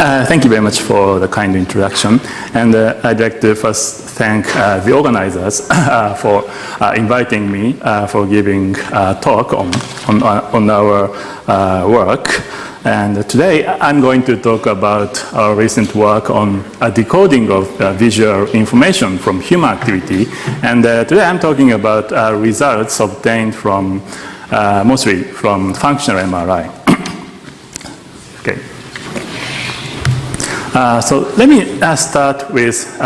Thank you very much for the kind introduction. And I'd like to first thank the organizers for inviting me for giving a talk on our work. And today I'm going to talk about our recent work on decoding of visual information from human activity. And today I'm talking about results obtained from mostly from functional MRI. Okay. So let me start with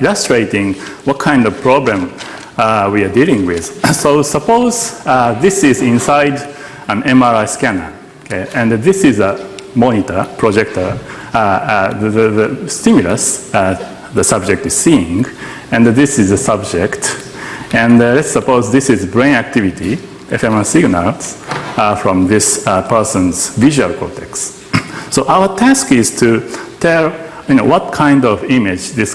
illustrating what kind of problem we are dealing with. So suppose this is inside an MRI scanner, okay, and this is a monitor, projector, the stimulus the subject is seeing, and this is the subject. And let's suppose this is brain activity, fMRI signals from this person's visual cortex. So our task is to tell what kind of image this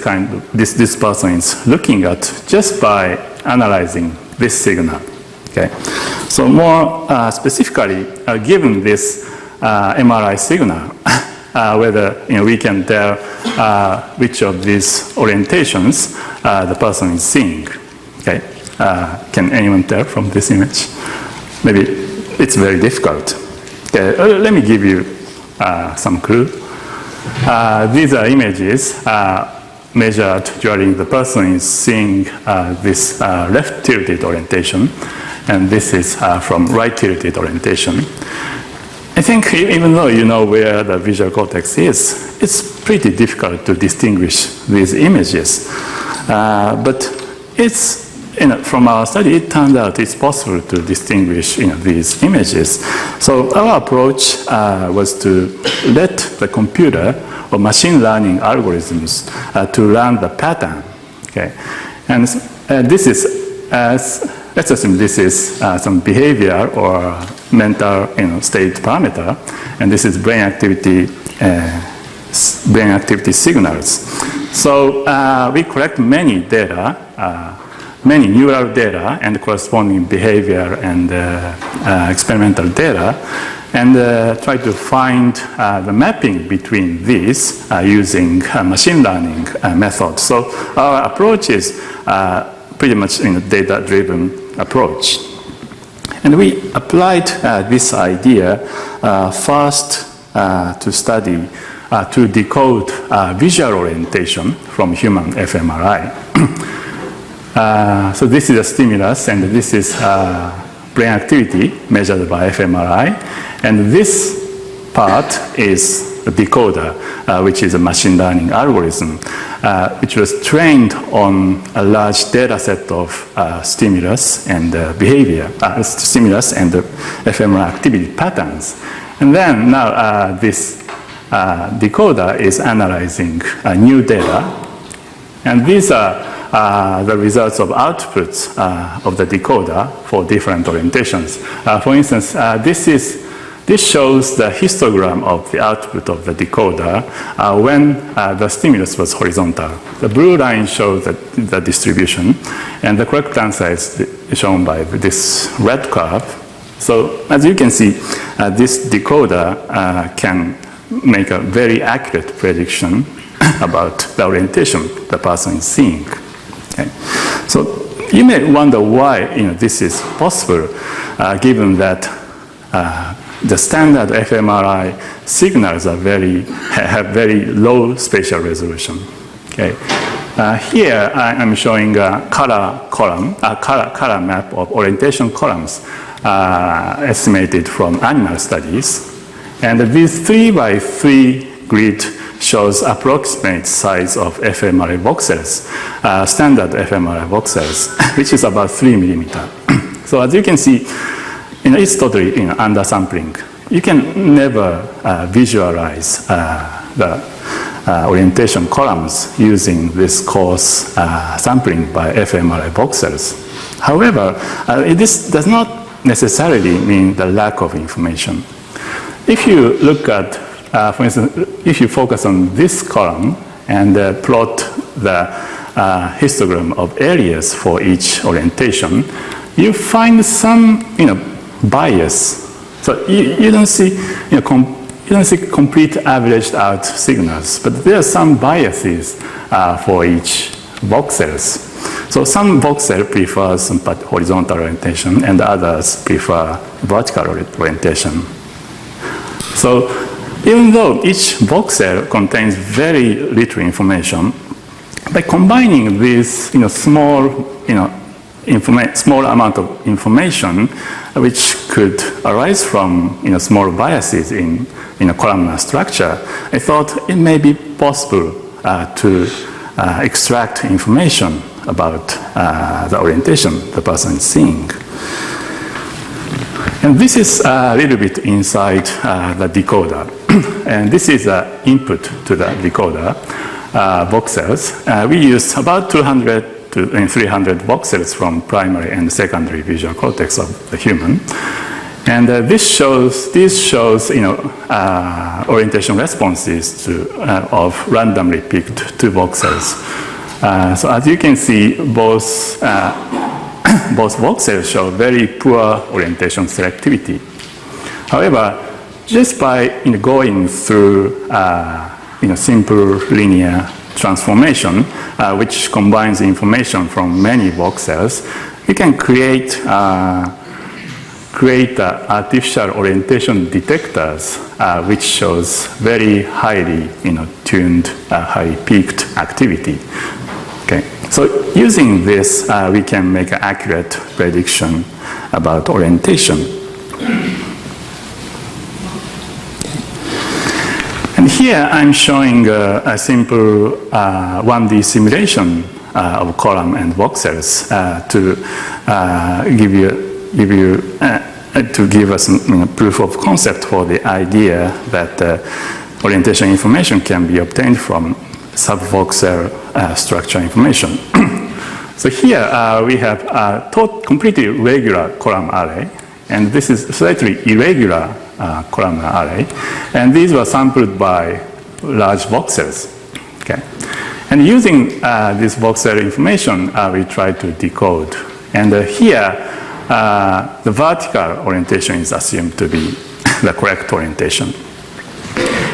person is looking at just by analyzing this signal. Okay. So more specifically, given this MRI signal, whether we can tell which of these orientations the person is seeing. Okay. Can anyone tell from this image? Maybe it's very difficult. Okay. Let me give you some clue. These are images measured during the person is seeing this left tilted orientation, and this is from right tilted orientation. I think even though you know where the visual cortex is, it's pretty difficult to distinguish these images. But it's from our study, it turned out it's possible to distinguish these images. So our approach was to let the computer or machine learning algorithms to learn the pattern. Okay, and this is let's assume this is some behavior or mental state parameter, and this is brain activity signals. So we collect many data. Many neural data and corresponding behavior and experimental data, and try to find the mapping between these using machine learning methods. So our approach is pretty much data-driven approach. And we applied this idea first to study, to decode visual orientation from human fMRI. So this is a stimulus, and this is brain activity measured by fMRI. And this part is a decoder, which is a machine learning algorithm, which was trained on a large data set of stimulus and behavior, stimulus and fMRI activity patterns. And then now this decoder is analyzing new data. And these are the results of outputs of the decoder for different orientations. For instance, this shows the histogram of the output of the decoder when the stimulus was horizontal. The blue line shows the distribution, and the correct answer is shown by this red curve. So as you can see, this decoder can make a very accurate prediction about the orientation the person is seeing. Okay. So you may wonder why this is possible, given that the standard fMRI signals are have very low spatial resolution. Okay. Here I'm showing a color map of orientation columns estimated from animal studies, and these 3x3 grid shows approximate size of fMRI voxels, standard fMRI voxels, which is about 3 millimeter. So as you can see, it's totally undersampling. You can never visualize the orientation columns using this coarse sampling by fMRI voxels. However, this does not necessarily mean the lack of information. If you look at for instance, if you focus on this column and plot the histogram of areas for each orientation, you find some bias. So you don't see you don't see complete averaged out signals, but there are some biases for each voxels. So some voxel prefers some horizontal orientation and others prefer vertical orientation. So even though each voxel contains very little information, by combining this small amount of information which could arise from small biases in a columnar structure, I thought it may be possible to extract information about the orientation the person is seeing. And this is a little bit inside the decoder. And this is the input to the decoder voxels. We used about 200 to 300 voxels from primary and secondary visual cortex of the human. And this shows orientation responses of randomly picked two voxels. So as you can see, both voxels show very poor orientation selectivity. However, just by going through simple linear transformation, which combines information from many voxels, we can create artificial orientation detectors, which shows very highly tuned, high peaked activity. Okay, so using this, we can make an accurate prediction about orientation. And here I'm showing a simple 1D simulation of column and voxels to give us proof of concept for the idea that orientation information can be obtained from subvoxel structure information. So here we have a completely regular column array, and this is slightly irregular columnar array, and these were sampled by large voxels. Okay, and using this voxel information, we try to decode. And here, the vertical orientation is assumed to be the correct orientation.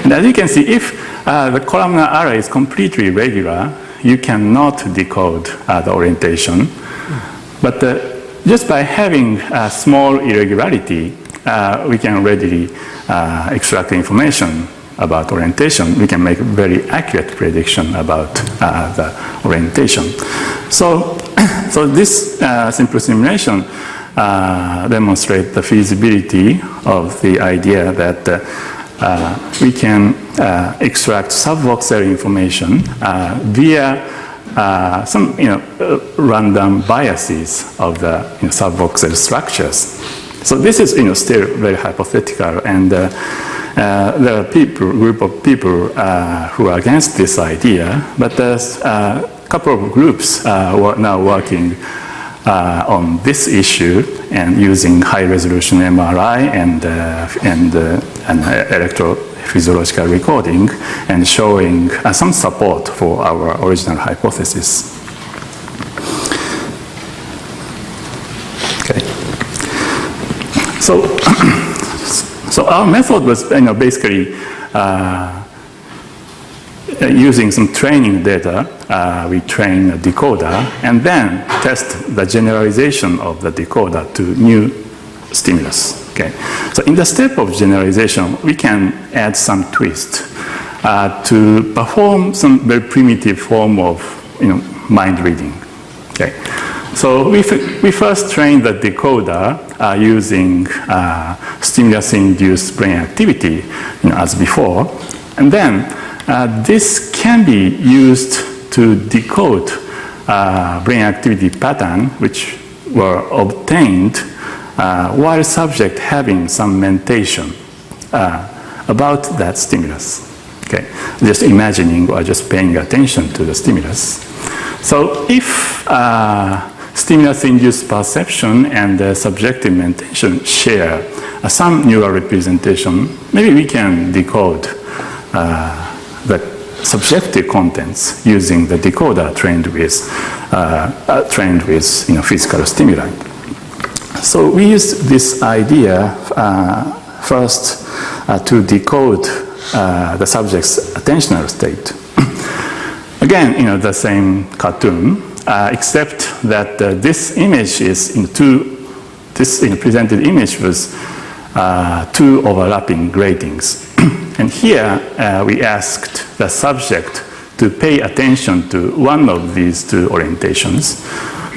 And as you can see, if the columnar array is completely regular, you cannot decode the orientation. But just by having a small irregularity, we can readily extract information about orientation. We can make very accurate prediction about the orientation. So this simple simulation demonstrates the feasibility of the idea that we can extract subvoxel information via some random biases of the subvoxel structures. So this is still very hypothetical, and there are group of people who are against this idea, but there's a couple of groups now working on this issue and using high-resolution MRI and electrophysiological recording and showing some support for our original hypothesis. Okay. So our method was basically using some training data. We train a decoder and then test the generalization of the decoder to new stimulus. Okay. So in the step of generalization, we can add some twist to perform some very primitive form of mind reading. Okay. So we first trained the decoder using stimulus-induced brain activity, as before, and then this can be used to decode brain activity pattern which were obtained while subject having some mentation about that stimulus. Okay, just imagining or just paying attention to the stimulus. So if stimulus-induced perception and subjective mentation share some neural representation, maybe we can decode the subjective contents using the decoder trained with physical stimuli. So we used this idea first to decode the subject's attentional state. Again, the same cartoon, except that this image is this presented image was two overlapping gratings. And here we asked the subject to pay attention to one of these two orientations.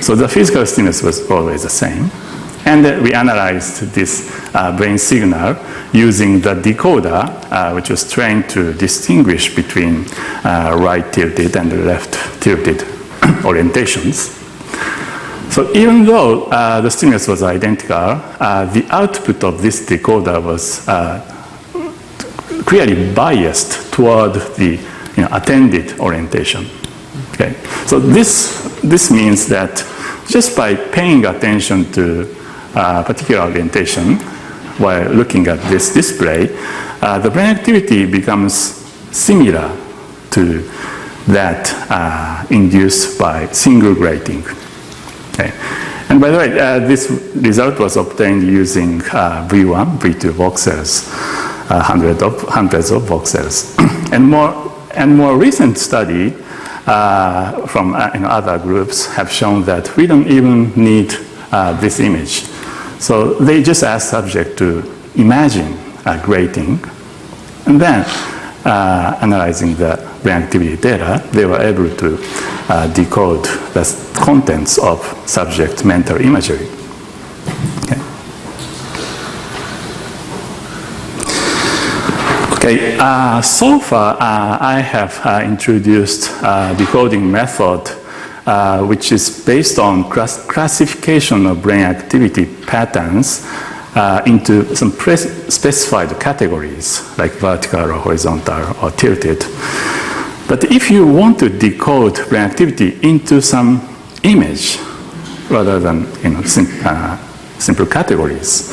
So the physical stimulus was always the same. And we analyzed this brain signal using the decoder, which was trained to distinguish between right-tilted and left-tilted orientations. So even though the stimulus was identical, the output of this decoder was clearly biased toward the attended orientation. Okay, so this means that just by paying attention to a particular orientation while looking at this display, the brain activity becomes similar to that induced by single grating. Okay. And by the way, this result was obtained using V1, V2 voxels, hundreds of voxels. And more recent study from other groups have shown that we don't even need this image. So they just ask subject to imagine a grating, and then analyzing the brain activity data, they were able to decode the contents of subject mental imagery. Okay. Okay, so far I have introduced a decoding method which is based on classification of brain activity patterns into some specified categories, like vertical or horizontal or tilted. But if you want to decode brain activity into some image rather than simple categories,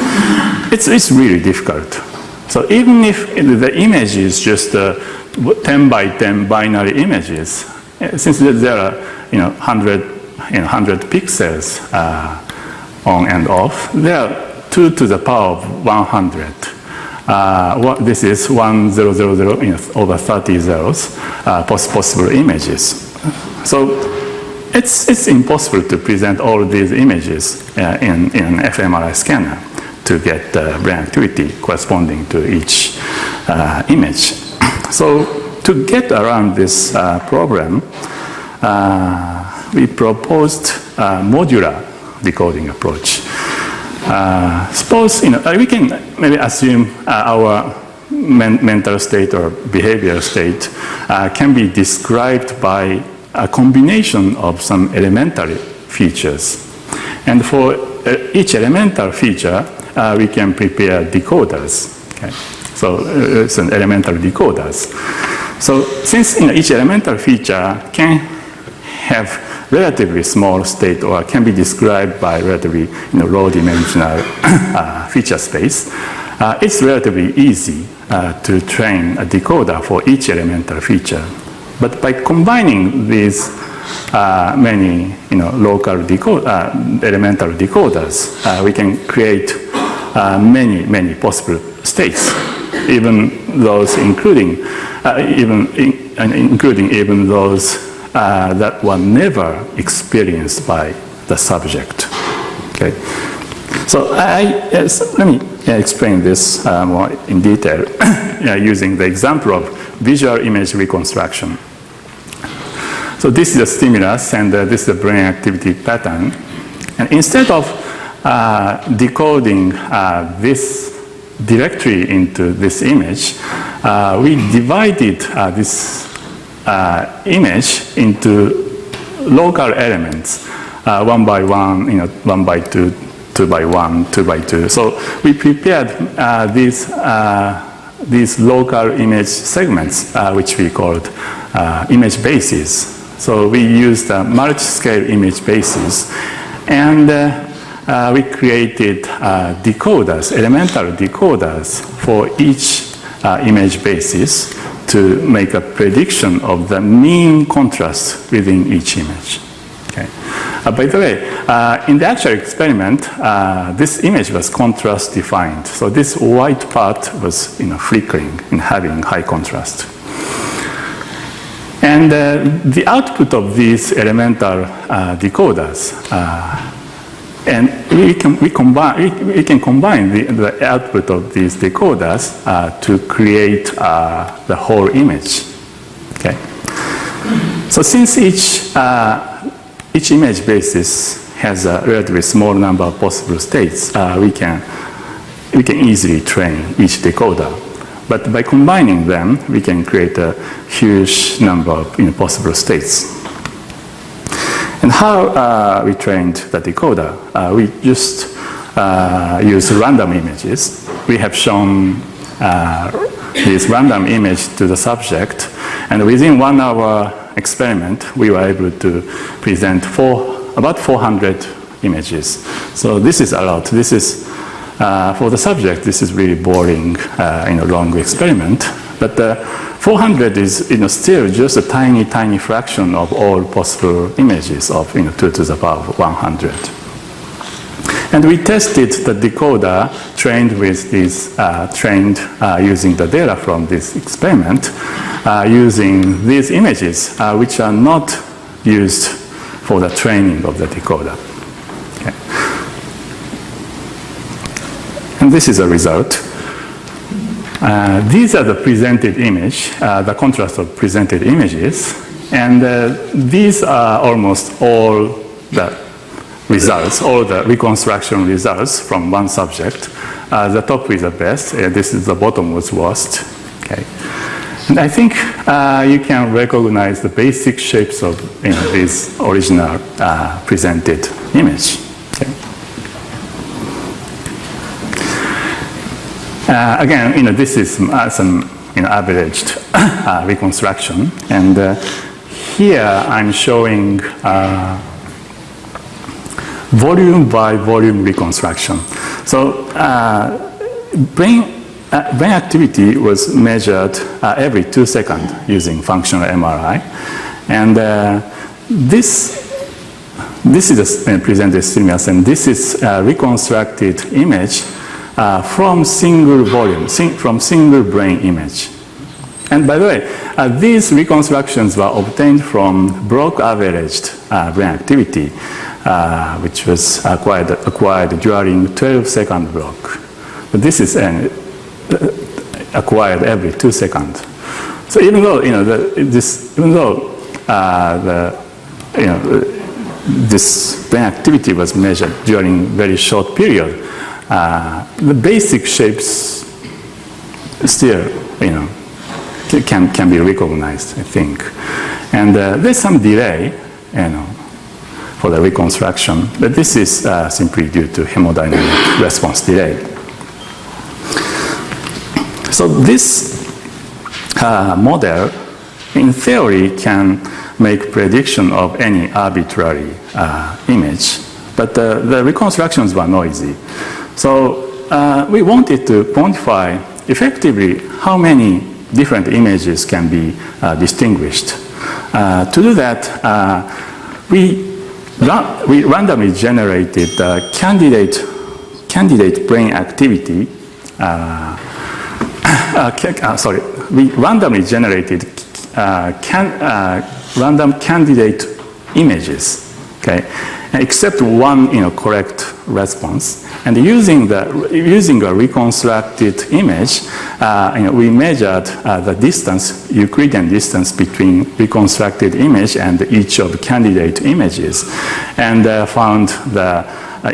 it's really difficult. So even if the image is just 10 by 10 binary images, since there are 100 pixels on and off, there are 2 to the power of 100. This is 1000 over 30 zeros possible images. So it's impossible to present all these images in an fMRI scanner to get brain activity corresponding to each image. So to get around this problem, we proposed a modular decoding approach. Suppose we can maybe assume our mental state or behavioral state can be described by a combination of some elementary features. And for each elemental feature, we can prepare decoders. Okay? So it's an elemental decoders. So since each elemental feature can have relatively small state or can be described by relatively low dimensional feature space, it's relatively easy to train a decoder for each elemental feature. But by combining these many local elemental decoders, we can create many possible states, even those including even those that were never experienced by the subject. Okay, so let me explain this more in detail using the example of visual image reconstruction. So this is a stimulus, and this is a brain activity pattern. And instead of decoding this directly into this image, we divided this image into local elements, 1 by 1, 1 by 2, 2 by 1, 2 by 2. So we prepared these local image segments, which we called image bases. So we used multi-scale image bases, and we created decoders, elemental decoders for each image basis to make a prediction of the mean contrast within each image. Okay. By the way, in the actual experiment, this image was contrast defined. So this white part was flickering and having high contrast. And the output of these elemental decoders, and we can combine the output of these decoders to create the whole image. Okay. So since each image basis has a relatively small number of possible states, we can easily train each decoder. But by combining them, we can create a huge number of possible states. And how we trained the decoder? We just use random images. We have shown this random image to the subject, and within 1 hour experiment, we were able to present about 400 images. So this is a lot. This is, for the subject, this is really boring in a long experiment. But 400 is still just a tiny, tiny fraction of all possible images of 2 to the power of 100. And we tested the decoder trained with these, using the data from this experiment, using these images, which are not used for the training of the decoder. Okay. And this is a result. These are the presented image, the contrast of presented images, and these are almost all the results, all the reconstruction results from one subject. The top is the best, this is the bottom was worst. Okay. And I think you can recognize the basic shapes of this original presented image. Okay. Again, this is some averaged reconstruction, and here I'm showing volume by volume reconstruction. So brain activity was measured every 2 seconds using functional MRI, and this is a presented stimulus, and this is a reconstructed image from single volume, from single brain image. And by the way, these reconstructions were obtained from block averaged brain activity, which was acquired during 12-second block. But this is acquired every 2 seconds. So even though this brain activity was measured during very short period, the basic shapes still, can be recognized, I think. And there's some delay, for the reconstruction, but this is simply due to hemodynamic response delay. So this model, in theory, can make prediction of any arbitrary image, but the reconstructions were noisy. So we wanted to quantify effectively how many different images can be distinguished. To do that, we randomly generated candidate brain activity. We randomly generated random candidate images, okay, except one correct response. And using a reconstructed image, we measured the distance, Euclidean distance between reconstructed image and each of the candidate images, and found the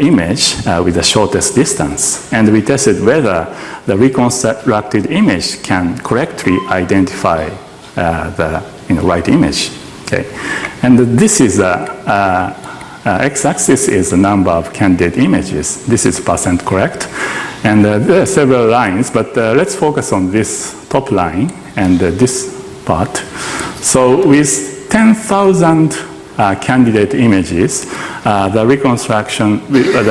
image with the shortest distance. And we tested whether the reconstructed image can correctly identify the right image. Okay, and this is x-axis is the number of candidate images. This is % correct. And there are several lines, but let's focus on this top line and this part. So with 10,000 candidate images, the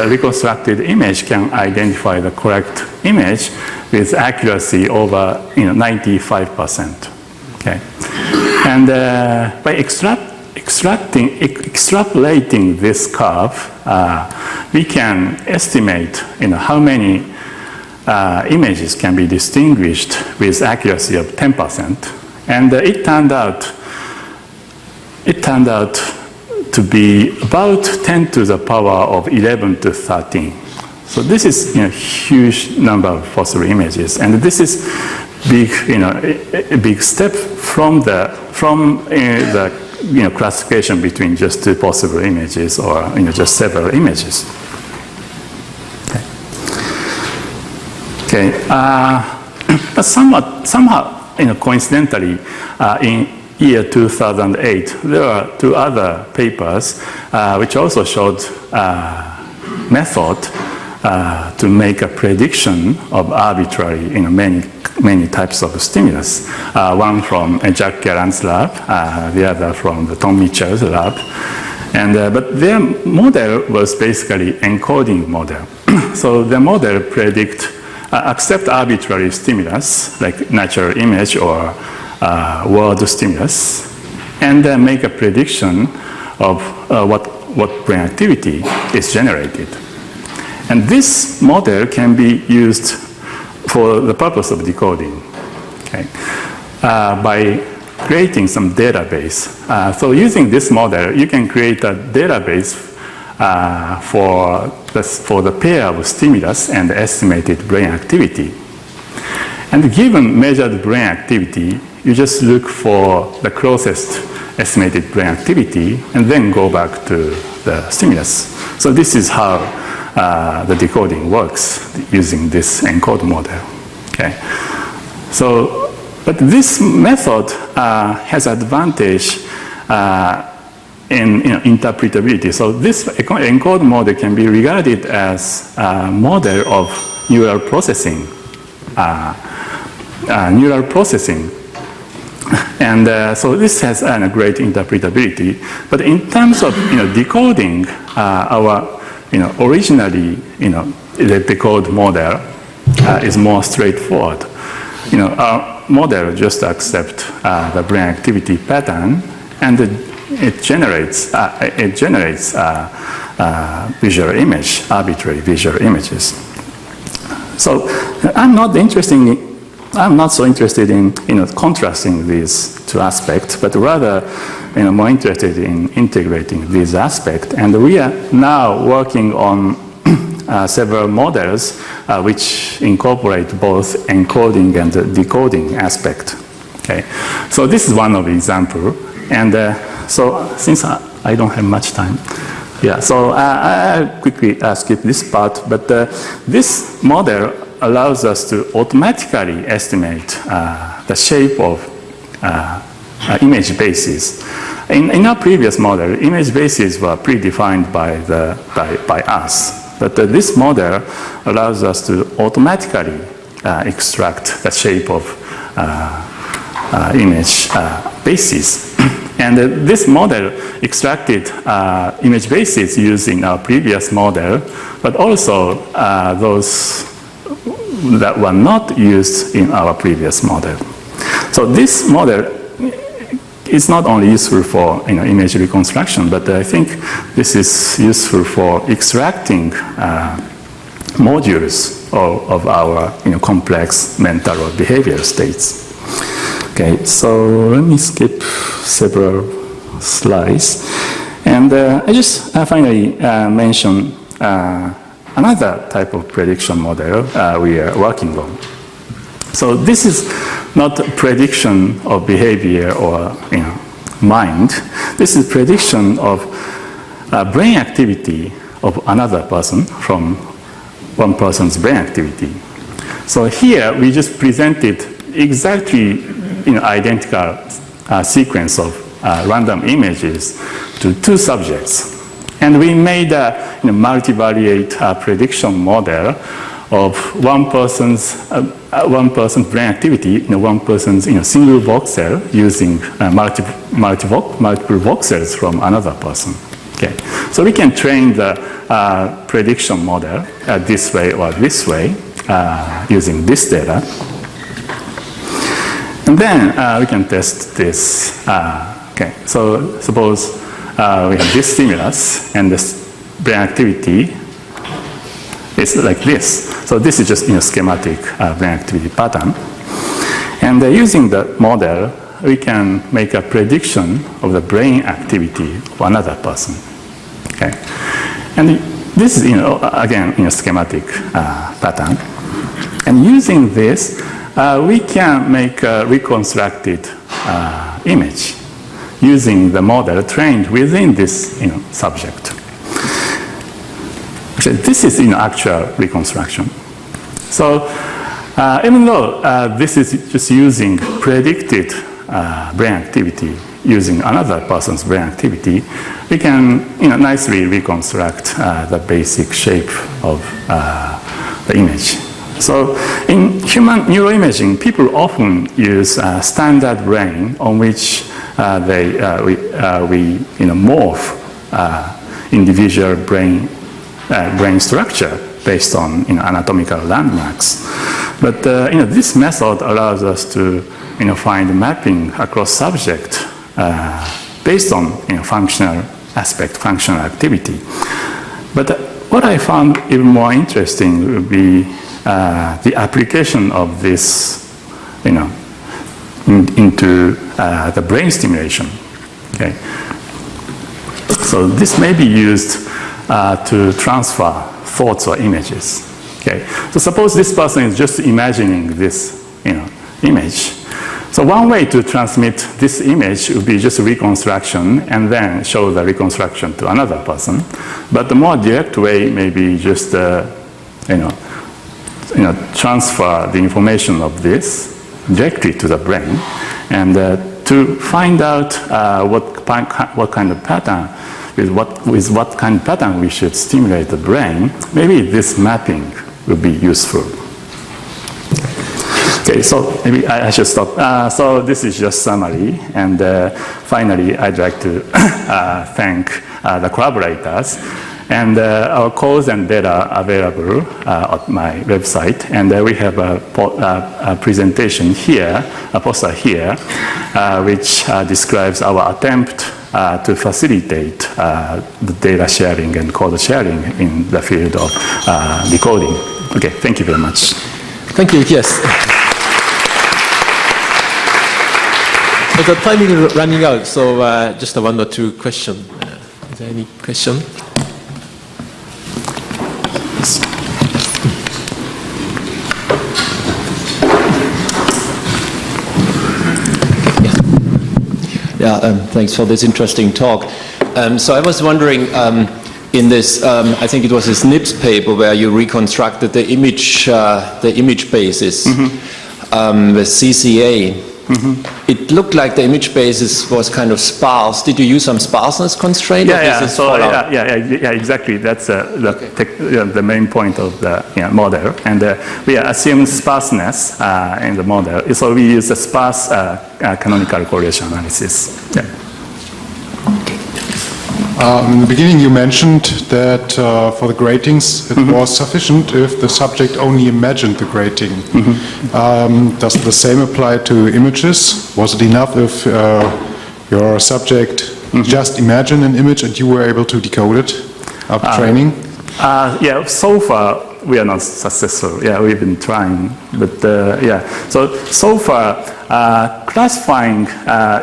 reconstructed image can identify the correct image with accuracy over 95%. Okay, and by extrapolating this curve, we can estimate how many images can be distinguished with accuracy of 10%. And it turned out to be about 10 to the power of 11 to 13. So this is a huge number of possible images, and this is big, a big step from the classification between just two possible images or just several images. Okay. But somehow coincidentally, in year 2008, there were two other papers which also showed method to make a prediction of arbitrary, many types of stimulus. One from Jack Gallan's lab, the other from the Tom Mitchell's lab, but their model was basically encoding model. So the model accept arbitrary stimulus like natural image or word stimulus, and then make a prediction of what brain activity is generated. And this model can be used for the purpose of decoding, okay, by creating some database. So using this model, you can create a database for the pair of stimulus and estimated brain activity. And given measured brain activity, you just look for the closest estimated brain activity and then go back to the stimulus. So this is how the decoding works using this encode model. Okay. So, but this method has advantage in interpretability. So this encode model can be regarded as a model of neural processing. And so this has a great interpretability. But in terms of decoding, our originally the decode model is more straightforward. Our model just accepts the brain activity pattern, and it generates visual image, arbitrary visual images. So I'm not so interested in contrasting these two aspects, but rather more interested in integrating these aspects. And we are now working on several models which incorporate both encoding and decoding aspect. Okay, so this is one of the example. And so since I don't have much time, yeah, so I'll quickly skip this part. But this model allows us to automatically estimate the shape of image bases. In our previous model, image bases were predefined by us. But this model allows us to automatically extract the shape of image bases. And this model extracted image bases using our previous model, but also those that were not used in our previous model. So this model is not only useful for image reconstruction, but I think this is useful for extracting modules of our complex mental or behavioral states. Okay, so let me skip several slides, and I just finally mention another type of prediction model we are working on. So this is not prediction of behavior or mind. This is prediction of brain activity of another person from one person's brain activity. So here we just presented exactly identical sequence of random images to two subjects. And we made a multivariate prediction model of one person's brain activity, one person's single voxel using multiple voxels from another person. Okay, so we can train the prediction model this way or this way using this data, and then we can test this Okay, so suppose we have this stimulus and this brain activity is like this. So this is just schematic brain activity pattern. And using the model, we can make a prediction of the brain activity for another person. Okay, and this is again schematic pattern. And using this, we can make a reconstructed image using the model trained within this subject. So this is actual reconstruction. So even though this is just using predicted brain activity using another person's brain activity, we can nicely reconstruct the basic shape of the image. So in human neuroimaging, people often use standard brain on which we morph individual brain structure based on anatomical landmarks. But this method allows us to find mapping across subject based on functional aspect, functional activity. But what I found even more interesting would be the application of this into the brain stimulation. Okay. So this may be used to transfer thoughts or images. Okay. So suppose this person is just imagining this image. So one way to transmit this image would be just reconstruction and then show the reconstruction to another person. But the more direct way may be just transfer the information of this directly to the brain, and to find out what kind of pattern, with what kind of pattern we should stimulate the brain. Maybe this mapping will be useful. Okay, so maybe I should stop. So this is just summary, and finally I'd like to thank the collaborators. And our codes and data are available at my website. And we have a presentation here, a poster here, which describes our attempt to facilitate the data sharing and code sharing in the field of decoding. Okay, thank you very much. Thank you, yes. But the timing is running out, so just one or two questions. Is there any question? Thanks for this interesting talk. So I was wondering, in this, I think it was this NIPS paper where you reconstructed the image basis with CCA. It looked like the image basis was kind of sparse. Did you use some sparseness constraint? Yeah, exactly. That's the main point of the model. And we assume sparseness in the model. So we use a sparse canonical correlation analysis. Yeah. In the beginning you mentioned that for the gratings it was sufficient if the subject only imagined the grating. Does the same apply to images? Was it enough if your subject just imagined an image and you were able to decode it after training? Yeah, so far we are not successful. Yeah, we've been trying, but so far classifying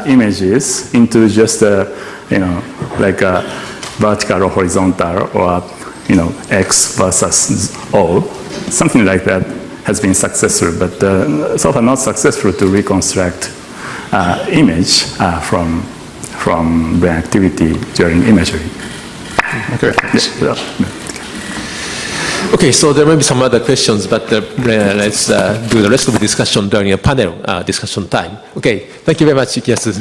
images into just like a vertical or horizontal, or X versus O, something like that has been successful, but so far not successful to reconstruct image from brain activity during imagery. Okay. Okay, so there may be some other questions, but let's do the rest of the discussion during a panel discussion time. Okay, thank you very much, Yukiyasu.